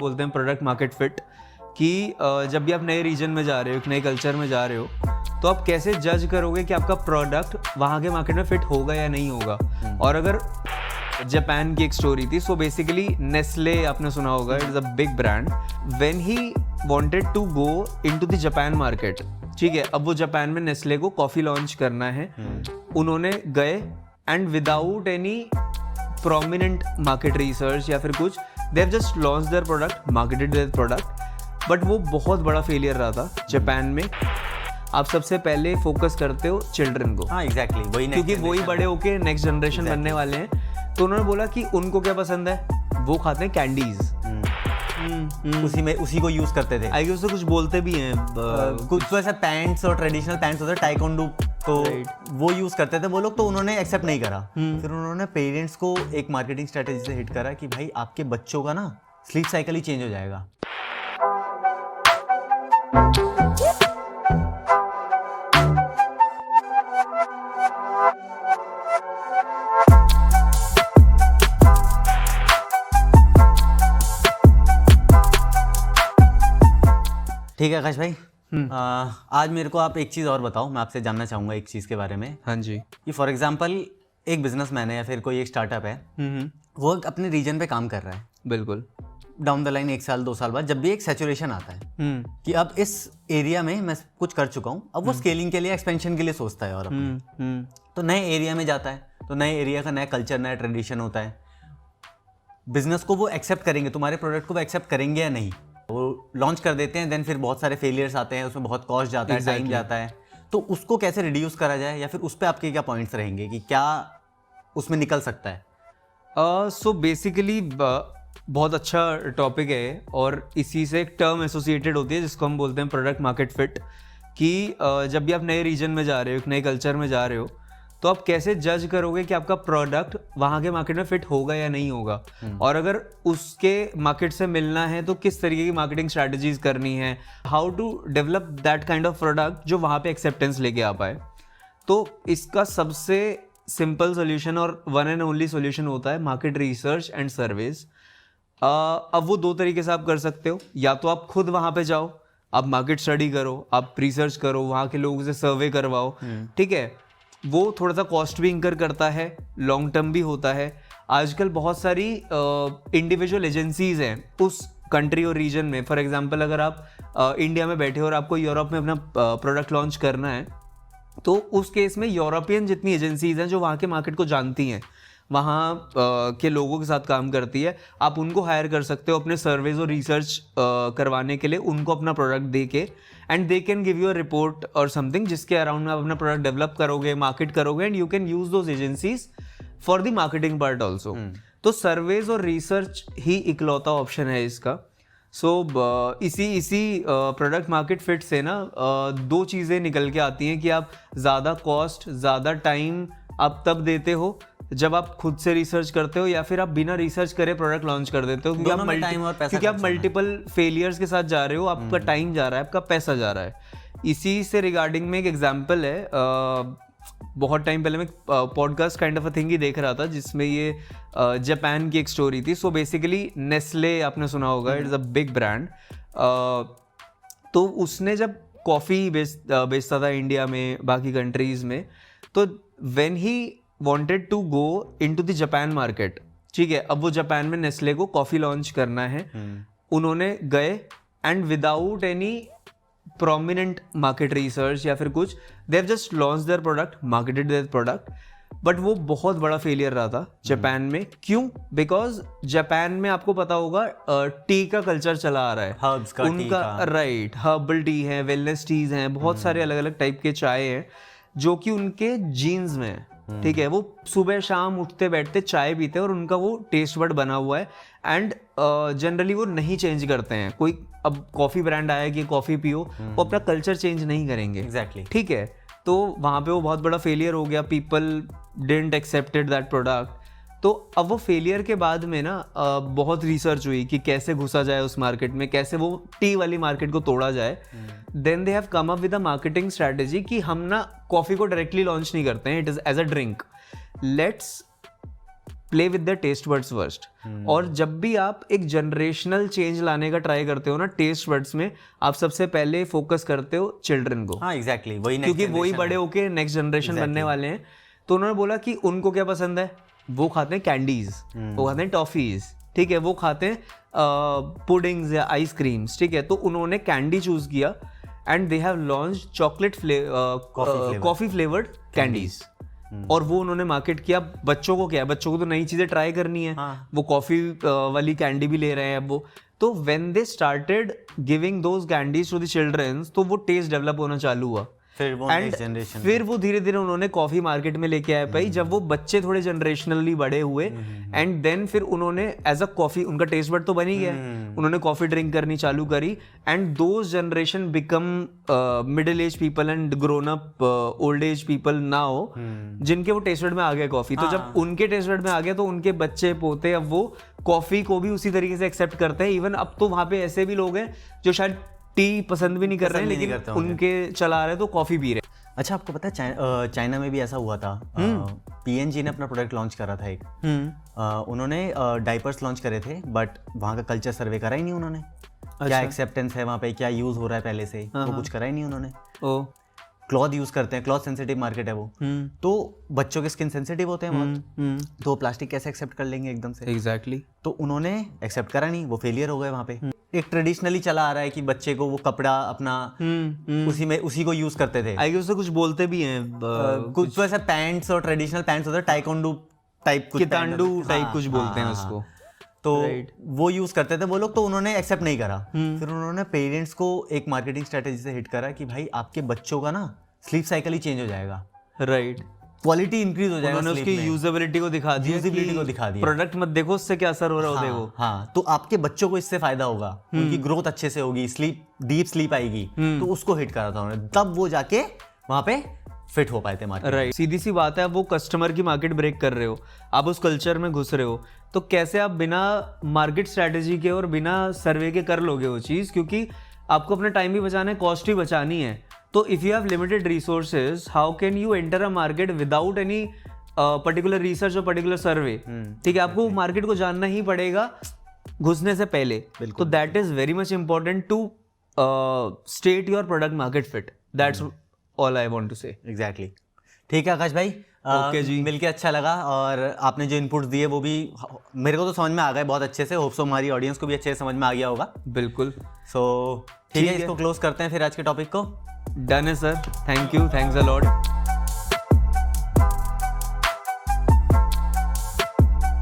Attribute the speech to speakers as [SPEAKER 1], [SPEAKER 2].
[SPEAKER 1] बोलते हैं product market fit कि जब भी आप नए रीजन में जा रहे हो, एक नए कल्चर में जा रहे हो, तो आप कैसे जज करोगे कि आपका प्रोडक्ट वहाँ के मार्केट में फिट होगा या नहीं होगा। और अगर जापान की एक स्टोरी थी, सो बेसिकली नेस्ले आपने सुना होगा, it is a big brand. When he wanted to go into the Japan market, ठीक है, अब वो जापान में नेस्ले को कॉफी लॉन्च करना है, उन्होंने गए and without any prominent market research या फिर कुछ, they have just launch their product, marketed their product, but वो बहुत बड़ा फेलियर रहा था जापान में। आप सबसे पहले फोकस करते हो चिल्ड्रन को,
[SPEAKER 2] हाँ एग्जैक्टली, वही
[SPEAKER 1] क्योंकि वही बड़े होके नेक्स्ट जनरेशन बनने वाले हैं। तो उन्होंने बोला कि उनको क्या पसंद है, वो खाते हैं कैंडीज,
[SPEAKER 2] उसी को यूज करते थे।
[SPEAKER 1] आई गेस तो कुछ बोलते भी हैं
[SPEAKER 2] कुछ तो ऐसा पैंट्स और ट्रेडिशनल पैंट्स होते हैं टाइकोंडो, तो वो यूज करते थे वो लोग, तो उन्होंने एक्सेप्ट नहीं करा। फिर उन्होंने पेरेंट्स को एक मार्केटिंग स्ट्रेटेजी से हिट करा कि भाई आपके बच्चों का ना स्लीप साइकिल ही चेंज हो जाएगा। ठीक है आकाश भाई, आज मेरे को आप एक चीज़ और बताओ, मैं आपसे जानना चाहूँगा एक चीज़ के बारे में।
[SPEAKER 1] हाँ जी।
[SPEAKER 2] कि फॉर एग्जांपल एक बिजनेसमैन है या फिर कोई एक स्टार्टअप है, वो अपने रीजन पे काम कर रहा है।
[SPEAKER 1] बिल्कुल।
[SPEAKER 2] डाउन द लाइन 1 साल 2 साल बाद जब भी एक सैचुरेशन आता है कि अब इस एरिया में मैं कुछ कर चुका हूँ, अब वो स्केलिंग के लिए, एक्सपेंशन के लिए सोचता है और तो नए एरिया में जाता है, तो नए एरिया का नया कल्चर, नया ट्रेडिशन होता है। बिजनेस को वो एक्सेप्ट करेंगे, तुम्हारे प्रोडक्ट को वो एक्सेप्ट करेंगे या नहीं, वो लॉन्च कर देते हैं, देन फिर बहुत सारे फेलियर्स आते हैं, उसमें बहुत कॉस्ट जाता है, टाइम जाता है। तो उसको कैसे रिड्यूस करा जाए, या फिर उस पर आपके क्या पॉइंट्स रहेंगे कि क्या उसमें निकल सकता है?
[SPEAKER 1] सो बेसिकली बहुत अच्छा टॉपिक है, और इसी से एक टर्म एसोसिएटेड होती है जिसको हम बोलते हैं प्रोडक्ट मार्केट फिट। कि जब भी आप नए रीजन में जा रहे हो, एक नए कल्चर में जा रहे हो, तो आप कैसे जज करोगे कि आपका प्रोडक्ट वहाँ के मार्केट में फिट होगा या नहीं होगा। और अगर उसके मार्केट से मिलना है तो किस तरीके की मार्केटिंग स्ट्रैटेजीज करनी है, how to develop that kind of product जो वहाँ पे एक्सेप्टेंस लेके आ पाए। तो इसका सबसे सिंपल सोल्यूशन और वन एंड ओनली सोल्यूशन होता है मार्केट रिसर्च एंड सर्वेज। अब वो 2 तरीके से आप कर सकते हो, या तो आप खुद वहाँ पे जाओ, आप मार्केट स्टडी करो, आप रिसर्च करो, वहाँ के लोगों से सर्वे करवाओ, ठीक है। वो थोड़ा सा कॉस्ट भी इंकर करता है, लॉन्ग टर्म भी होता है। आजकल बहुत सारी इंडिविजुअल एजेंसीज हैं उस कंट्री और रीजन में। फॉर एग्जांपल अगर आप इंडिया में बैठे हो और आपको यूरोप में अपना प्रोडक्ट लॉन्च करना है, तो उस केस में यूरोपियन जितनी एजेंसीज हैं जो वहाँ के मार्केट को जानती हैं, वहाँ के लोगों के साथ काम करती है, आप उनको हायर कर सकते हो अपने सर्वेज और रिसर्च करवाने के लिए, उनको अपना प्रोडक्ट दे के, and they can give you a report और समथिंग जिसके अराउंड में आप अपना प्रोडक्ट डेवलप करोगे, मार्केट करोगे, and you can use those agencies for the marketing part also. तो सर्वेज और रिसर्च ही इकलौता ऑप्शन है इसका। सो इसी प्रोडक्ट मार्केट फिट से ना 2 चीज़ें निकल के आती हैं कि आप ज़्यादा कॉस्ट, ज़्यादा टाइम आप तब देते हो जब आप खुद से रिसर्च करते हो, या फिर आप बिना रिसर्च करे प्रोडक्ट लॉन्च कर देते हो, क्योंकि आप मल्टीपल फेलियर्स के साथ जा रहे हो, आपका टाइम जा रहा है, आपका पैसा जा रहा है। इसी से रिगार्डिंग में एक एग्जांपल है, बहुत टाइम पहले मैं podcast kind of a thing he देख रहा था जिसमें ये जापान की एक स्टोरी थी। सो बेसिकली नेस्ले आपने सुना होगा, it is a big brand. तो उसने जब कॉफ़ी बेचता था इंडिया में, बाकी कंट्रीज़ में, तो when he wanted to go into the Japan market, ठीक है, अब वो जापान में नेस्ले को कॉफी लॉन्च करना है, उन्होंने गए and without any prominent market research या फिर कुछ, they have just launch their product, marketed their product, but वो बहुत बड़ा फेलियर रहा था जापान में। क्यों? बिकॉज जापान में आपको पता होगा टी का कल्चर चला आ रहा है,
[SPEAKER 2] हर्ब्स का,
[SPEAKER 1] उनका, राइट, हर्बल टी है, वेलनेस टीज हैं, बहुत सारे अलग अलग टाइप के चाय हैं जो कि उनके जीन्स में है, ठीक है। वो सुबह शाम उठते बैठते चाय पीते हैं और उनका वो टेस्ट बड बना हुआ है, एंड जनरली वो नहीं चेंज करते हैं। कोई अब कॉफ़ी ब्रांड आया कि कॉफ़ी पियो, वो अपना कल्चर चेंज नहीं करेंगे,
[SPEAKER 2] एग्जैक्टली,
[SPEAKER 1] ठीक है। तो वहाँ पे वो बहुत बड़ा फेलियर हो गया, people didn't accepted that product. तो अब वो फेलियर के बाद में ना बहुत रिसर्च हुई कि कैसे घुसा जाए उस मार्केट में, कैसे वो टी वाली मार्केट को तोड़ा जाए। Then they have come up with a marketing strategy कि हम ना कॉफ़ी को डायरेक्टली लॉन्च नहीं करते हैं, it is as a drink, let's play with the taste birds first. और जब भी आप एक जनरेशनल चेंज लाने का ट्राई करते हो ना टेस्ट बर्ड्स में, आप सबसे पहले फोकस करते हो चिल्ड्रन को।
[SPEAKER 2] हाँ एग्जैक्टली, वही
[SPEAKER 1] क्योंकि वही बड़े होके नेक्स्ट जनरेशन बनने वाले हैं। तो उन्होंने बोला कि उनको क्या पसंद है, वो खाते हैं कैंडीज, वो खाते हैं टॉफीज, ठीक है, वो खाते हैं पुडिंग्स या आइसक्रीम्स, ठीक है। तो उन्होंने कैंडी चूज किया and they have launch chocolate coffee flavoured candies. और वो उन्होंने मार्केट किया। बच्चों को क्या है, बच्चों को तो नई चीजें ट्राई करनी है, वो कॉफी वाली कैंडी भी ले रहे हैं अब वो। तो when they started giving those candies to the childrens, तो वो टेस्ट डेवलप होना चालू हुआ।
[SPEAKER 2] फिर वो नेक्स्ट जनरेशन,
[SPEAKER 1] फिर वो धीरे धीरे उन्होंने कॉफी मार्केट में लेके आए भाई, जब वो बच्चे थोड़े जनरेशनली बड़े हुए एंड देन फिर उन्होंने एज अ कॉफी, उनका टेस्ट बड तो बन ही गया, उन्होंने कॉफी ड्रिंक करनी चालू करी and those generation become middle age people and grown up old age people now, जिनके वो टेस्ट बड में आ गया कॉफी। तो जब उनके टेस्ट बड में आ गया तो उनके बच्चे पोते अब वो कॉफी को भी उसी तरीके से एक्सेप्ट करते हैं। इवन अब तो वहां पे ऐसे भी लोग हैं जो शायद टी पसंद भी नहीं कर रहे हैं, लेकिन उनके चला रहे तो कॉफी पी रहे।
[SPEAKER 2] अच्छा, आपको पता है चाइना में भी ऐसा हुआ था। पीएनजी ने अपना प्रोडक्ट लॉन्च करा था एक। उन्होंने डाइपर्स लॉन्च करे थे, बट वहाँ का कल्चर सर्वे करा ही नहीं उन्होंने। क्या एक्सेप्टेंस है वहाँ पे, क्या यूज हो रहा है पहले से, तो कुछ करा ही नहीं उन्होंने। क्लॉथ यूज करते हैं, क्लॉथ सेंसिटिव मार्केट है वो, तो बच्चों के स्किन सेंसिटिव होते हैं बहुत, तो प्लास्टिक कैसे एक्सेप्ट कर लेंगे एकदम से।
[SPEAKER 1] एग्जैक्टली।
[SPEAKER 2] तो उन्होंने एक्सेप्ट करा नहीं, वो फेलियर हो गए वहाँ पे। एक ट्रेडिशनली चला आ रहा है कि बच्चे को वो कपड़ा अपना उसी को यूज करते थे।
[SPEAKER 1] आई उससे कुछ बोलते भी हैं,
[SPEAKER 2] कुछ तो ऐसा पैंट्स और ट्रेडिशनल पैंट्स होते हैं, टाइकोंडू टाइप, कुछ
[SPEAKER 1] कितांडू टाइप कुछ बोलते हैं उसको।
[SPEAKER 2] तो वो यूज करते थे वो लोग, तो उन्होंने एक्सेप्ट नहीं करा। फिर उन्होंने पेरेंट्स को एक मार्केटिंग स्ट्रेटेजी से हिट करा कि भाई आपके बच्चों का ना स्लीप साइकिल ही चेंज हो जाएगा,
[SPEAKER 1] राइट,
[SPEAKER 2] क्वालिटी इंक्रीज हो जाएगा।
[SPEAKER 1] उन्होंने उसकी यूजेबिलिटी को दिखा दिया, प्रोडक्ट मत देखो उससे क्या असर हो रहा है, देखो।
[SPEAKER 2] हाँ, तो आपके बच्चों को इससे फायदा होगा, उनकी ग्रोथ अच्छे से होगी, डीप स्लीप आएगी, तो उसको हिट करा था उन्होंने। तब वो जाके वहां पे फिट हो पाए थे मार्केट।
[SPEAKER 1] राइट, सीधी सी बात है, वो कस्टमर की मार्केट ब्रेक कर रहे हो, आप उस कल्चर में घुस रहे हो, तो कैसे आप बिना मार्केट स्ट्रेटेजी के और बिना सर्वे के कर लोगे वो चीज, क्योंकि आपको अपना टाइम भी बचाना है, कॉस्ट भी बचानी है। तो if you have limited resources, how can you enter a market without any particular research और पर्टिकुलर सर्वे। ठीक है, आपको मार्केट को जानना ही पड़ेगा घुसने से पहले। तो that is very much important to state your product market fit. That's all I want to say.
[SPEAKER 2] Exactly. ठीक है आकाश भाई,
[SPEAKER 1] ओके जी,
[SPEAKER 2] मिलके अच्छा लगा, और आपने जो इनपुट्स दिए वो भी मेरे को तो समझ में आ गए बहुत अच्छे से। होप सो हमारी ऑडियंस को भी अच्छे से समझ में आ गया होगा।
[SPEAKER 1] बिल्कुल।
[SPEAKER 2] सो ठीक है, इसको क्लोज करते हैं फिर आज के टॉपिक को।
[SPEAKER 1] डन है sir, thank you, thanks a lot.